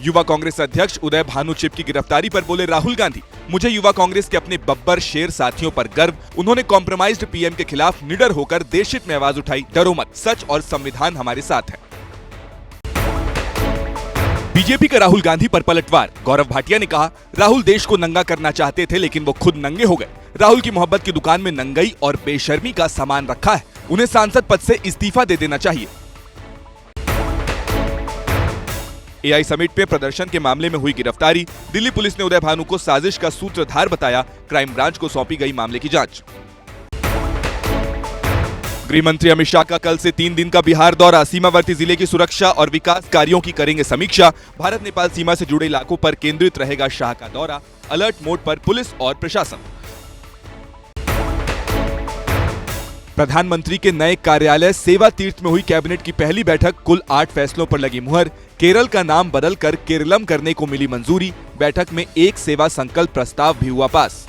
युवा कांग्रेस अध्यक्ष उदय भानु चिप की गिरफ्तारी पर बोले राहुल गांधी, मुझे युवा कांग्रेस के अपने बब्बर शेर साथियों पर गर्व। उन्होंने कॉम्प्रोमाइज्ड पीएम के खिलाफ निडर होकर देशहित में आवाज उठाई। डरो मत, सच और संविधान हमारे साथ है। बीजेपी का राहुल गांधी पर पलटवार। गौरव भाटिया ने कहा, राहुल देश को नंगा करना चाहते थे लेकिन वो खुद नंगे हो गए। राहुल की मोहब्बत की दुकान में नंगाई और बेशर्मी का सामान रखा है। उन्हें सांसद पद से इस्तीफा दे देना चाहिए। एआई समिट पे प्रदर्शन के मामले में हुई गिरफ्तारी। दिल्ली पुलिस ने उदय भानु को साजिश का सूत्रधार बताया। क्राइम ब्रांच को सौंपी गई मामले की जांच। गृह मंत्री अमित शाह का कल से 3 दिन का बिहार दौरा। सीमावर्ती जिले की सुरक्षा और विकास कार्यों की करेंगे समीक्षा। भारत नेपाल सीमा से जुड़े इलाकों पर केंद्रित रहेगा शाह का दौरा। अलर्ट मोड पर पुलिस और प्रशासन। प्रधानमंत्री के नए कार्यालय सेवा तीर्थ में हुई कैबिनेट की पहली बैठक। कुल 8 फैसलों पर लगी मुहर। केरल का नाम बदलकर केरलम करने को मिली मंजूरी। बैठक में एक सेवा संकल्प प्रस्ताव भी हुआ पास।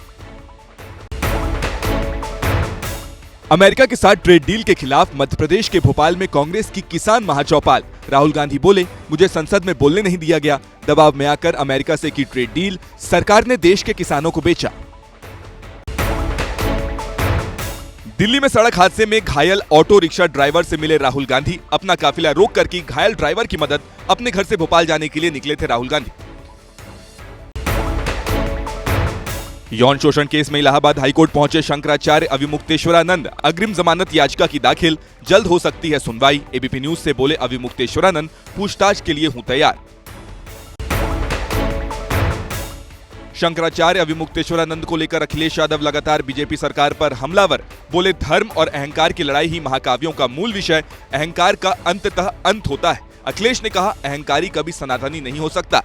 अमेरिका के साथ ट्रेड डील के खिलाफ मध्य प्रदेश के भोपाल में कांग्रेस की किसान महाचौपाल। राहुल गांधी बोले, मुझे संसद में बोलने नहीं दिया गया। दबाव में आकर अमेरिका से की ट्रेड डील। सरकार ने देश के किसानों को बेचा। दिल्ली में सड़क हादसे में घायल ऑटो रिक्शा ड्राइवर से मिले राहुल गांधी। अपना काफिला रोककर की घायल ड्राइवर की मदद। अपने घर से भोपाल जाने के लिए निकले थे राहुल गांधी। यौन शोषण केस में इलाहाबाद हाईकोर्ट पहुंचे शंकराचार्य अविमुक्तेश्वरानंद। अग्रिम जमानत याचिका की दाखिल। जल्द हो सकती है सुनवाई। एबीपी न्यूज से बोले अविमुक्तेश्वरानंद, पूछताछ के लिए हूं तैयार। शंकराचार्य अविमुक्तेश्वरानंद को लेकर अखिलेश यादव लगातार बीजेपी सरकार पर हमलावर। बोले, धर्म और अहंकार की लड़ाई ही महाकाव्यों का मूल विषय। अहंकार का अंततः अंत होता है। अखिलेश ने कहा, अहंकारी कभी सनातनी नहीं हो सकता।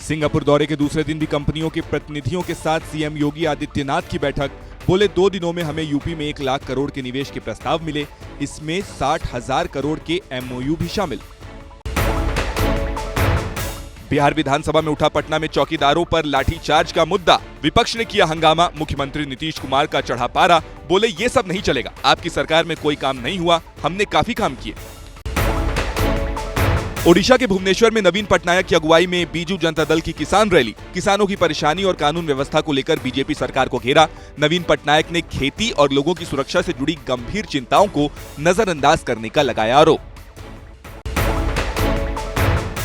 सिंगापुर दौरे के दूसरे दिन भी कंपनियों के प्रतिनिधियों के साथ सीएम योगी आदित्यनाथ की बैठक। बोले, 2 दिनों में हमें यूपी में 1 लाख करोड़ के निवेश के प्रस्ताव मिले। इसमें 60,000 करोड़ के एमओयू भी शामिल। बिहार विधानसभा में उठा पटना में चौकीदारों पर लाठीचार्ज का मुद्दा। विपक्ष ने किया हंगामा। मुख्यमंत्री नीतीश कुमार का चढ़ा पारा। बोले, ये सब नहीं चलेगा। आपकी सरकार में कोई काम नहीं हुआ, हमने काफी काम किए। ओडिशा के भुवनेश्वर में नवीन पटनायक की अगुवाई में बीजू जनता दल की किसान रैली। किसानों की परेशानी और कानून व्यवस्था को लेकर बीजेपी सरकार को घेरा। नवीन पटनायक ने खेती और लोगों की सुरक्षा से जुड़ी गंभीर चिंताओं को नजरअंदाज करने का लगाया आरोप।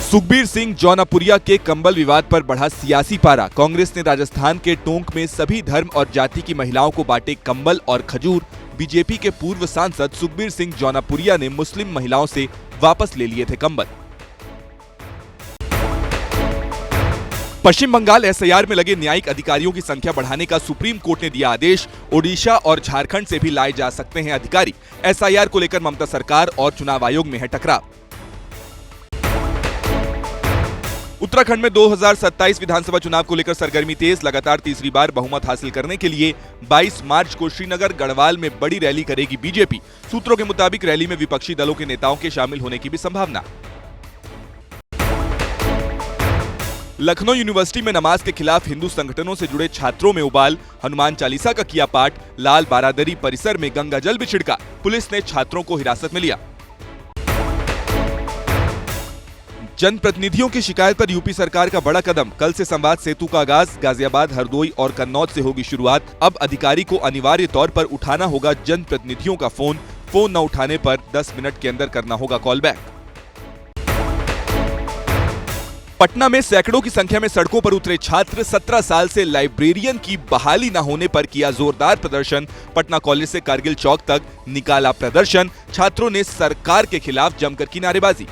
सुखबीर सिंह जौनपुरिया के कंबल विवाद पर बढ़ा सियासी पारा। कांग्रेस ने राजस्थान के टोंक में सभी धर्म और जाति की महिलाओं को बांटे कंबल और खजूर। बीजेपी के पूर्व सांसद सुखबीर सिंह जौनपुरिया ने मुस्लिम महिलाओं से वापस ले लिए थे कंबल। पश्चिम बंगाल एसआईआर में लगे न्यायिक अधिकारियों की संख्या बढ़ाने का सुप्रीम कोर्ट ने दिया आदेश। ओडिशा और झारखंड से भी लाए जा सकते हैं अधिकारी। एसआईआर को लेकर ममता सरकार और चुनाव आयोग में है टकराव। उत्तराखंड में 2027 विधानसभा चुनाव को लेकर सरगर्मी तेज। लगातार तीसरी बार बहुमत हासिल करने के लिए 22 मार्च को श्रीनगर गढ़वाल में बड़ी रैली करेगी बीजेपी। सूत्रों के मुताबिक रैली में विपक्षी दलों के नेताओं के शामिल होने की भी संभावना। लखनऊ यूनिवर्सिटी में नमाज के खिलाफ हिंदू संगठनों से जुड़े छात्रों में उबाल। हनुमान चालीसा का किया पाठ। लाल बारादरी परिसर में गंगा जल भी छिड़का। पुलिस ने छात्रों को हिरासत में लिया। जनप्रतिनिधियों की शिकायत पर यूपी सरकार का बड़ा कदम। कल से संवाद सेतु का आगाज। गाजियाबाद, हरदोई और कन्नौज से होगी शुरुआत। अब अधिकारी को अनिवार्य तौर पर उठाना होगा जनप्रतिनिधियों का फोन। फोन न उठाने पर 10 मिनट के अंदर करना होगा कॉल बैक। पटना में सैकड़ों की संख्या में सड़कों पर उतरे छात्र। 17 साल से लाइब्रेरियन की बहाली न होने पर किया जोरदार प्रदर्शन। पटना कॉलेज से कारगिल चौक तक निकाला प्रदर्शन। छात्रों ने सरकार के खिलाफ जमकर की नारेबाजी।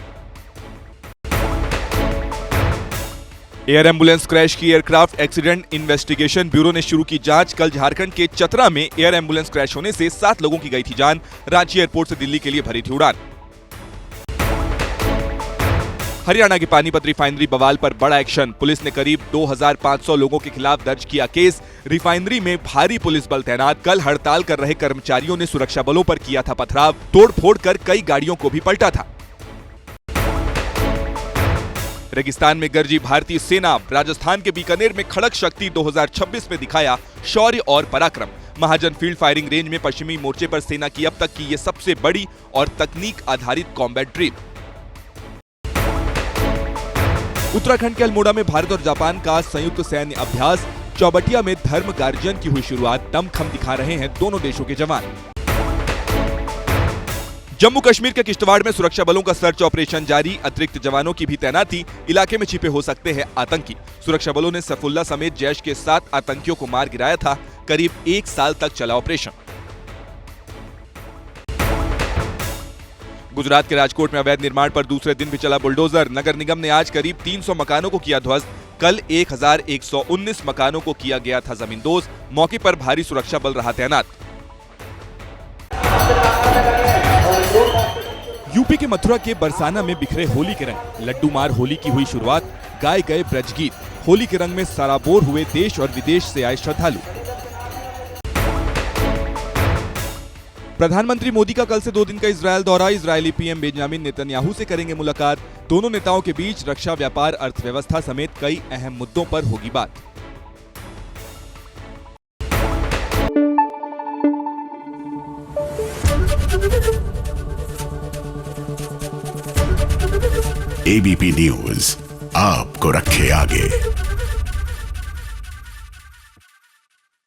एयर एम्बुलेंस क्रैश की एयरक्राफ्ट एक्सीडेंट इन्वेस्टिगेशन ब्यूरो ने शुरू की जांच। कल झारखंड के चतरा में एयर एम्बुलेंस क्रैश होने से 7 लोगों की गई थी जान। रांची एयरपोर्ट से दिल्ली के लिए भरी थी उड़ान। हरियाणा के पानीपत रिफाइनरी बवाल पर बड़ा एक्शन। पुलिस ने करीब 2500 लोगों के खिलाफ दर्ज किया केस। रिफाइनरी में भारी पुलिस बल तैनात। कल हड़ताल कर रहे कर्मचारियों ने सुरक्षा बलों पर किया था पथराव। तोड़फोड़ कर कई गाड़ियों को भी पलटा था। रेगिस्तान में गरजी भारतीय सेना। राजस्थान के बीकानेर में खड़क शक्ति 2026 में दिखाया शौर्य और पराक्रम। महाजन फील्ड फायरिंग रेंज में पश्चिमी मोर्चे पर सेना की अब तक की ये सबसे बड़ी और तकनीक आधारित कॉम्बैट ड्रिल। उत्तराखंड के अल्मोड़ा में भारत और जापान का संयुक्त सैन्य अभ्यास। चौबटिया में धर्म गार्जियन की हुई शुरुआत। दमखम दिखा रहे हैं दोनों देशों के जवान। जम्मू कश्मीर के किश्तवाड़ में सुरक्षा बलों का सर्च ऑपरेशन जारी। अतिरिक्त जवानों की भी तैनाती। इलाके में छिपे हो सकते हैं आतंकी। सुरक्षा बलों ने सैफुल्ला समेत जैश के 7 आतंकियों को मार गिराया था। करीब 1 साल तक चला ऑपरेशन। गुजरात के राजकोट में अवैध निर्माण पर दूसरे दिन भी चला बुलडोजर। नगर निगम ने आज करीब 300 मकानों को किया ध्वस्त। कल 1119 मकानों को किया गया था जमींदोज। मौके पर भारी सुरक्षा बल रहा तैनात। यूपी के मथुरा के बरसाना में बिखरे होली के रंग। लड्डू मार होली की हुई शुरुआत। गाए गए ब्रजगीत। होली के रंग में सराबोर हुए देश और विदेश से आए श्रद्धालु। प्रधानमंत्री मोदी का कल से 2 दिन का इजरायल दौरा। इजरायली पीएम बेंजामिन नेतन्याहू से करेंगे मुलाकात। दोनों नेताओं के बीच रक्षा, व्यापार, अर्थव्यवस्था समेत कई अहम मुद्दों पर होगी बात। एबीपी न्यूज आपको रखे आगे।